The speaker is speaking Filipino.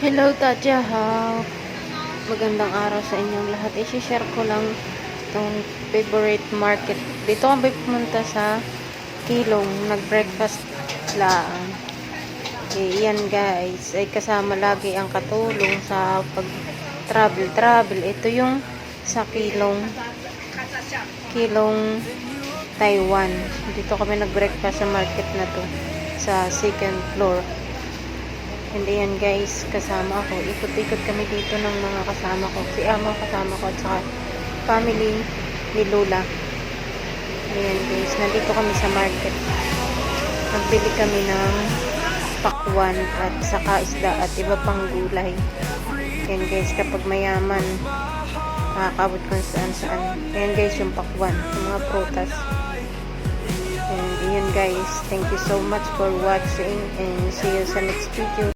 Hello, Tatya ha. Magandang araw sa inyong lahat. I-share ko lang itong favorite market. Dito kami pumunta sa Kilong. Nag-breakfast lang. Yan guys, ay kasama lagi ang katulong sa pag-travel. Ito yung sa Kilong, Taiwan. Dito kami nag-breakfast sa market na to. Sa second floor. Hindi yan guys, kasama ako. Ikot-ikot kami dito ng mga kasama ko. Si Ama kasama ko at saka family ni Lola. Ayan guys, nandito kami sa market. Nagbili kami ng pakwan at saka isda at iba pang gulay. Ayan guys, kapag mayaman, makakabot kung saan. Ayan guys, yung pakwan, yung mga prutas. And ayan guys, thank you so much for watching and see you sa next video.